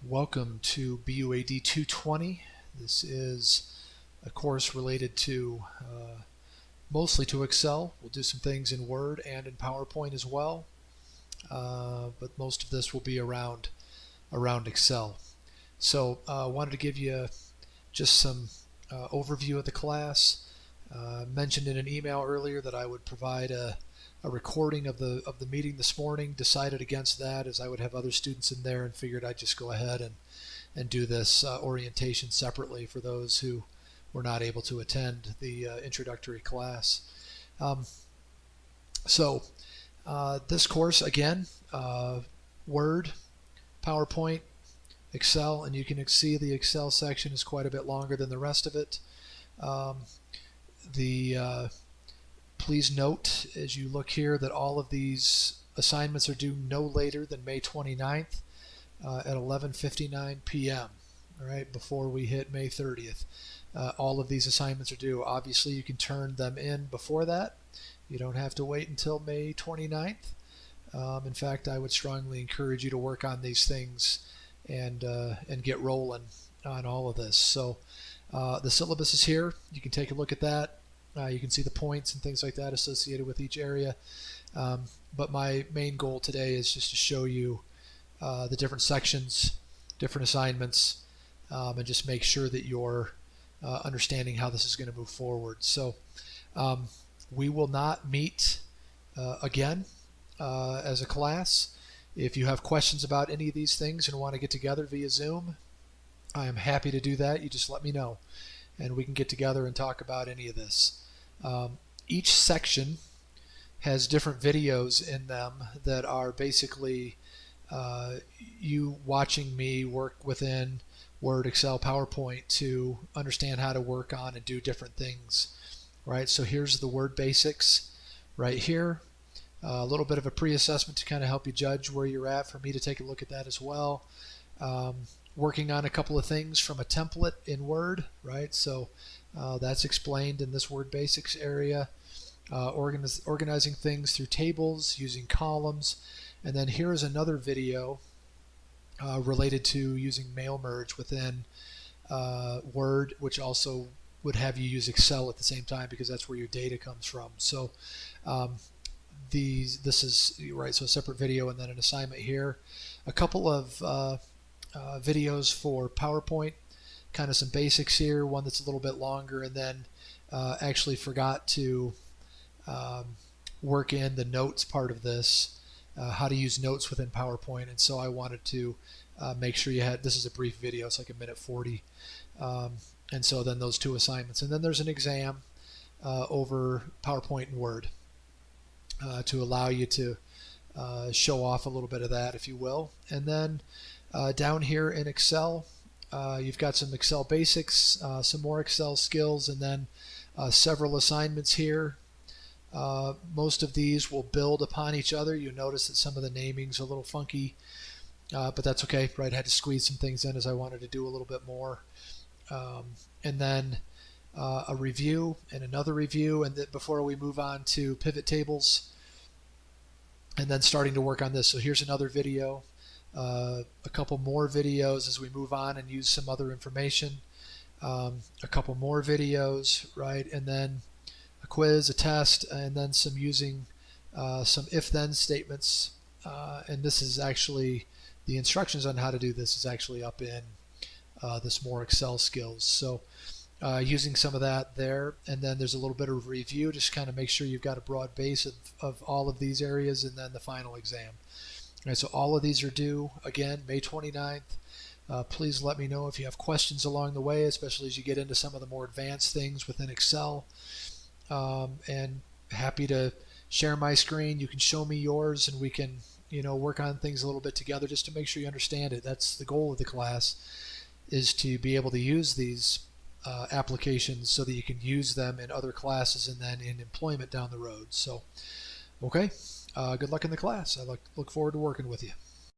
Welcome to BUAD 220. This is a course related to mostly to Excel. We'll do some things in Word and in PowerPoint as well, but most of this will be around Excel. So I wanted to give you just some overview of the class. Mentioned in an email earlier that I would provide a recording of the meeting this morning. Decided against that as I would have other students in there, and figured I'd just go ahead and do this orientation separately for those who were not able to attend the introductory class. This course, again, Word, PowerPoint, Excel, and you can see the Excel section is quite a bit longer than the rest of it. Please note as you look here that all of these assignments are due no later than May 29th at 11:59 p.m. All right, before we hit May 30th. All of these assignments are due. Obviously, you can turn them in before that. You don't have to wait until May 29th. In fact, I would strongly encourage you to work on these things and get rolling on all of this. So the syllabus is here. You can take a look at that. You can see the points and things like that associated with each area. But my main goal today is just to show you the different sections, different assignments, and just make sure that you're understanding how this is going to move forward. So we will not meet again as a class. If you have questions about any of these things and want to get together via Zoom, I am happy to do that. You just let me know, and we can get together and talk about any of this. Each section has different videos in them that are basically you watching me work within Word, Excel, PowerPoint to understand how to work on and do different things. Right, so here's the Word basics right here. A little bit of a pre-assessment to kind of help you judge where you're at, for me to take a look at that as well. Working on a couple of things from a template in Word, right? So that's explained in this Word Basics area. Organizing things through tables, using columns. And then here is another video related to using mail merge within Word, which also would have you use Excel at the same time because that's where your data comes from. So this is, right, so a separate video and then an assignment here. A couple of videos for PowerPoint, kind of some basics here, one that's a little bit longer, and then actually forgot to work in the notes part of this, how to use notes within PowerPoint, and so I wanted to make sure you had, this is a brief video, it's like a minute 40, and so then those two assignments, and then there's an exam over PowerPoint and Word to allow you to show off a little bit of that, if you will. And then down here in Excel, you've got some Excel basics, some more Excel skills, and then several assignments here. Most of these will build upon each other. You'll notice that some of the naming's a little funky, but that's okay, right? I had to squeeze some things in as I wanted to do a little bit more. And then a review and another review, and before we move on to pivot tables, and then starting to work on this. So here's another video. A couple more videos as we move on and use some other information. A couple more videos, right? And then a quiz, a test, and then some using some if-then statements. And this is actually, the instructions on how to do this is actually up in this more Excel skills. So using some of that there, and then there's a little bit of review, just kind of make sure you've got a broad base of all of these areas, and then the final exam. All right, so all of these are due, again, May 29th. Please let me know if you have questions along the way, especially as you get into some of the more advanced things within Excel. And happy to share my screen. You can show me yours, and we can, work on things a little bit together just to make sure you understand it. That's the goal of the class, is to be able to use these applications so that you can use them in other classes and then in employment down the road. So, okay. Good luck in the class. I look forward to working with you.